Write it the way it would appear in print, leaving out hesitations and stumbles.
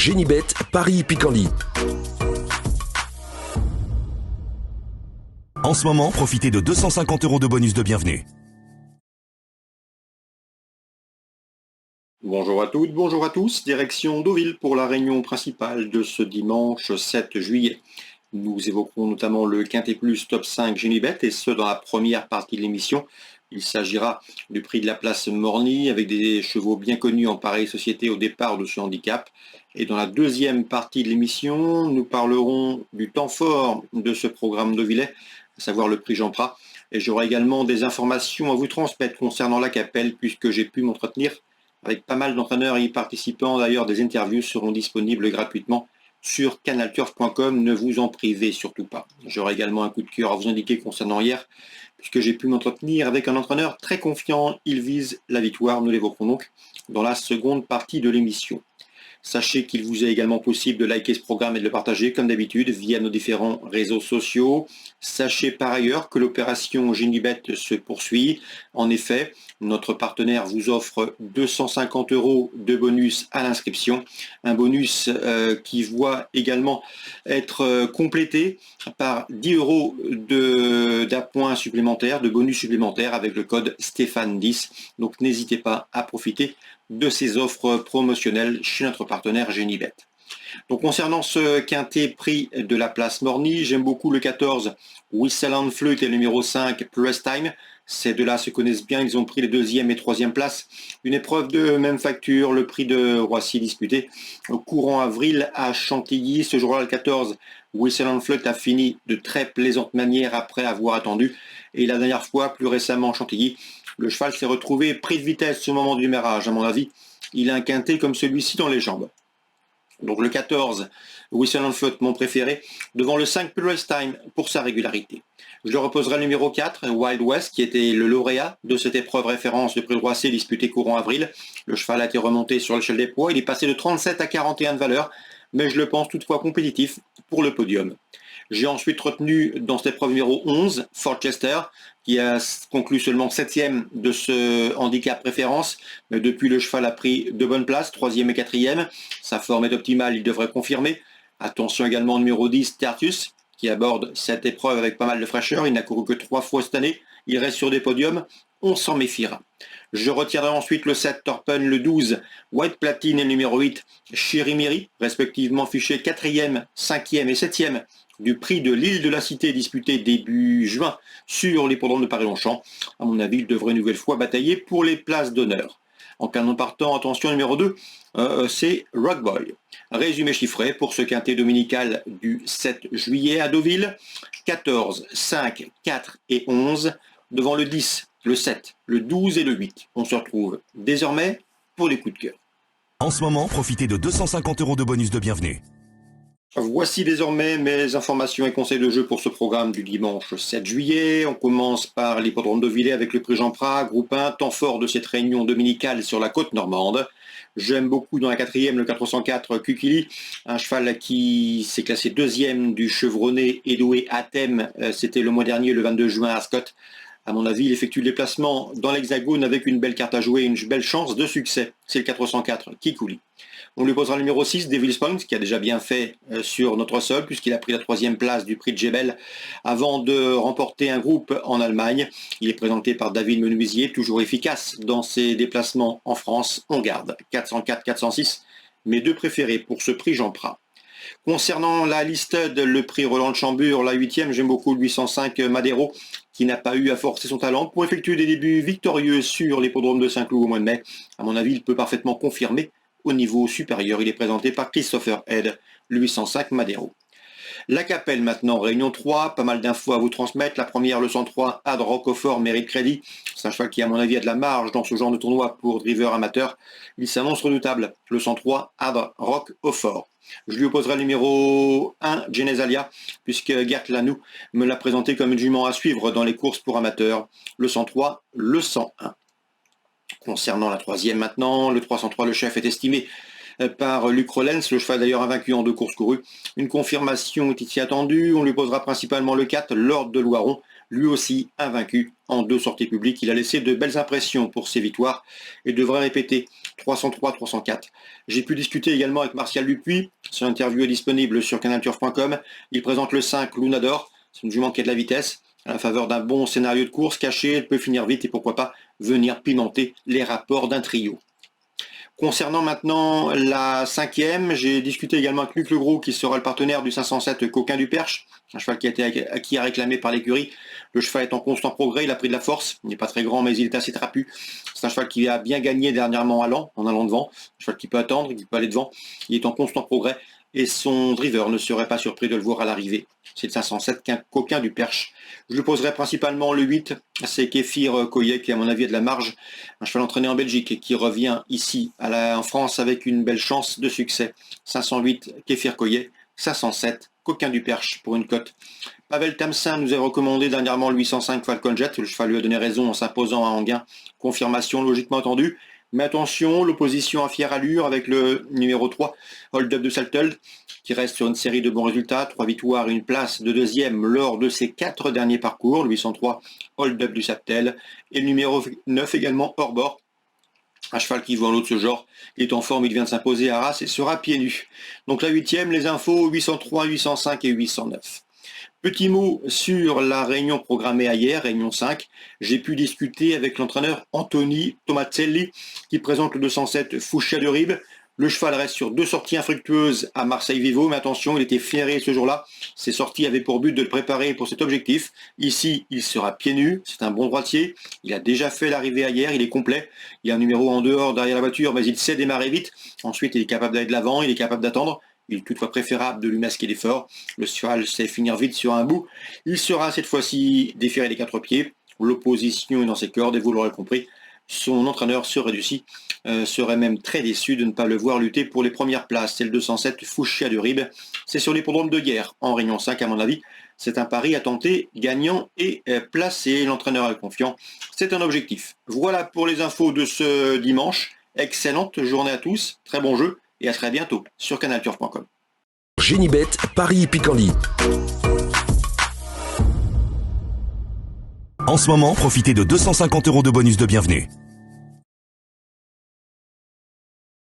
Génibet, Paris-Picanly. En ce moment, profitez de 250 € de bonus de bienvenue. Bonjour à toutes, bonjour à tous, direction Deauville pour la réunion principale de ce dimanche 7 juillet. Nous évoquerons notamment le Quintet Plus Top 5 Génibet et ce dans la première partie de l'émission. Il s'agira du prix de la place Morny avec des chevaux bien connus en pareille société au départ de ce handicap. Et dans la deuxième partie de l'émission, nous parlerons du temps fort de ce programme deauvillais, à savoir le prix Jean Prat. Et j'aurai également des informations à vous transmettre concernant la Capelle puisque j'ai pu m'entretenir avec pas mal d'entraîneurs y participant. D'ailleurs, des interviews seront disponibles gratuitement sur canalturf.com. Ne vous en privez surtout pas. J'aurai également un coup de cœur à vous indiquer concernant hier, puisque j'ai pu m'entretenir avec un entraîneur très confiant. Il vise la victoire. Nous l'évoquerons donc dans la seconde partie de l'émission. Sachez qu'il vous est également possible de liker ce programme et de le partager comme d'habitude via nos différents réseaux sociaux. Sachez par ailleurs que l'opération Génibet se poursuit. En effet, notre partenaire vous offre 250 € de bonus à l'inscription. Un bonus qui voit également être complété par 10 € d'appoints supplémentaires, de bonus supplémentaires avec le code Stéphane10. Donc n'hésitez pas à profiter de ces offres promotionnelles chez notre partenaire Génibet. Donc concernant ce quintet prix de la place Morny, j'aime beaucoup le 14 Whistle and Flute et le numéro 5 Plus Time. Ces deux-là se connaissent bien, ils ont pris les deuxième et troisième places. Une épreuve de même facture, le prix de Roissy disputé au courant avril à Chantilly. Ce jour-là, le 14, Whistle and Flute a fini de très plaisante manière après avoir attendu. Et la dernière fois, plus récemment, Chantilly, le cheval s'est retrouvé pris de vitesse au moment du démarrage. À mon avis, il a un quintet comme celui-ci dans les jambes. Donc le 14, Whistle and Flute, mon préféré, devant le 5 Plus Time pour sa régularité. Je le reposerai le numéro 4, Wild West, qui était le lauréat de cette épreuve référence de prix de Roissy disputée courant avril. Le cheval a été remonté sur l'échelle des poids. Il est passé de 37 à 41 de valeur, mais je le pense toutefois compétitif pour le podium. J'ai ensuite retenu dans cette épreuve numéro 11, Forchester, qui a conclu seulement 7e de ce handicap préférence. Mais depuis, le cheval a pris de bonnes places, 3e et 4e. Sa forme est optimale, il devrait confirmer. Attention également au numéro 10, Tertius, qui aborde cette épreuve avec pas mal de fraîcheur. Il n'a couru que 3 fois cette année. Il reste sur des podiums. On s'en méfiera. Je retirerai ensuite le 7 Torpen, le 12 White Platine et le numéro 8 Chirimiri, respectivement fichés 4e, 5e et 7e du prix de l'île de la Cité disputé début juin sur l'hippodrome de Paris-Longchamp. À mon avis, il devrait une nouvelle fois batailler pour les places d'honneur. En canon partant, attention numéro 2, c'est Rockboy. Résumé chiffré pour ce quintet dominical du 7 juillet à Deauville. 14, 5, 4 et 11 devant le 10, le 7, le 12 et le 8. On se retrouve désormais pour les coups de cœur. En ce moment, profitez de 250 € de bonus de bienvenue. Voici désormais mes informations et conseils de jeu pour ce programme du dimanche 7 juillet. On commence par l'hippodrome de Deauville avec le prix Jean Prat, groupe 1, temps fort de cette réunion dominicale sur la côte normande. J'aime beaucoup dans la 4e le 404 Kukili, un cheval qui s'est classé 2e du chevronné Edoué à thème. C'était le mois dernier, le 22 juin à Ascot. À mon avis, il effectue le déplacement dans l'Hexagone avec une belle carte à jouer et une belle chance de succès. C'est le 404 Kikuli. On lui posera le numéro 6, Devil's Point, qui a déjà bien fait sur notre sol, puisqu'il a pris la 3e place du prix de Jebel avant de remporter un groupe en Allemagne. Il est présenté par David Menuisier, toujours efficace dans ses déplacements en France. On garde 404, 406, mes deux préférés pour ce prix Jean Prat. Concernant la listed, le prix Roland de Chambure, la 8e, j'aime beaucoup le 805 Madero, qui n'a pas eu à forcer son talent pour effectuer des débuts victorieux sur l'hippodrome de Saint-Cloud au mois de mai. À mon avis, il peut parfaitement confirmer au niveau supérieur. Il est présenté par Christopher Head, le 805 Madero. La Capelle maintenant, réunion 3, pas mal d'infos à vous transmettre. La première, le 103, Ad Roquefort mérite crédit. C'est un cheval qui, à mon avis, a de la marge dans ce genre de tournoi pour driver amateur. Il s'annonce redoutable, le 103, Ad Roquefort. Je lui opposerai le numéro 1, Genesalia, puisque Gert Lanou me l'a présenté comme une jument à suivre dans les courses pour amateurs. Le 103, le 101. Concernant la 3e maintenant, le 303, le chef est estimé par Luc Rollens, le cheval d'ailleurs invaincu en 2 courses courues. Une confirmation est ici attendue. On lui posera principalement le 4, Lord de Loiron, lui aussi invaincu en 2 sorties publiques. Il a laissé de belles impressions pour ses victoires et devrait répéter 303-304. J'ai pu discuter également avec Martial Dupuis. Son interview est disponible sur canalturf.com. Il présente le 5 Lunador. C'est une jument qui a de la vitesse. À la faveur d'un bon scénario de course caché, elle peut finir vite et pourquoi pas venir pimenter les rapports d'un trio. Concernant maintenant la 5e, j'ai discuté également avec Luc Legros qui sera le partenaire du 507 Coquin du Perche, un cheval qui a été acquis à réclamer par l'écurie. Le cheval est en constant progrès, il a pris de la force, il n'est pas très grand mais il est assez trapu. C'est un cheval qui a bien gagné dernièrement en allant devant, un cheval qui peut attendre, qui peut aller devant, il est en constant progrès et son driver ne serait pas surpris de le voir à l'arrivée. C'est le 507 qu'un Coquin du Perche. Je lui poserai principalement le 8, c'est Kéfir Koye qui à mon avis a de la marge, un cheval entraîné en Belgique et qui revient ici en France avec une belle chance de succès. 508 Kéfir Koye, 507 Coquin du Perche pour une cote. Pavel Tamsin nous a recommandé dernièrement le 805 Falcon Jet, le cheval lui a donné raison en s'imposant à Anguin, confirmation logiquement attendue. Mais attention, l'opposition à fière allure avec le numéro 3, Hold Up de Salteld, qui reste sur une série de bons résultats, 3 victoires et une place de 2e lors de ses 4 derniers parcours, le 803 Hold Up du Salteld, et le numéro 9 également hors bord. Un cheval qui vaut un lot de ce genre, il est en forme, il vient de s'imposer à Arras et sera pieds nus. Donc la 8e, les infos 803, 805 et 809. Petit mot sur la réunion programmée hier, réunion 5. J'ai pu discuter avec l'entraîneur Anthony Tomazelli qui présente le 207 Foucha de Ribes. Le cheval reste sur 2 sorties infructueuses à Marseille-Vivo, mais attention, il était ferré ce jour-là. Ces sorties avaient pour but de le préparer pour cet objectif. Ici, il sera pieds nus, c'est un bon droitier. Il a déjà fait l'arrivée hier, il est complet. Il a un numéro en dehors derrière la voiture, mais il sait démarrer vite. Ensuite, il est capable d'aller de l'avant, il est capable d'attendre. Il est toutefois préférable de lui masquer l'effort. Le cheval sait finir vite sur un bout. Il sera cette fois-ci déféré des 4 pieds. L'opposition est dans ses cordes et vous l'aurez compris, son entraîneur serait même très déçu de ne pas le voir lutter pour les premières places. C'est le 207 Foucha de Ribes. C'est sur l'hippodrome de Guerre en réunion 5 à mon avis. C'est un pari à tenter, gagnant et placé. L'entraîneur est confiant. C'est un objectif. Voilà pour les infos de ce dimanche. Excellente journée à tous. Très bon jeu. Et à très bientôt sur canalturf.com. Génibet, Paris Picardie. En ce moment, profitez de 250 € de bonus de bienvenue.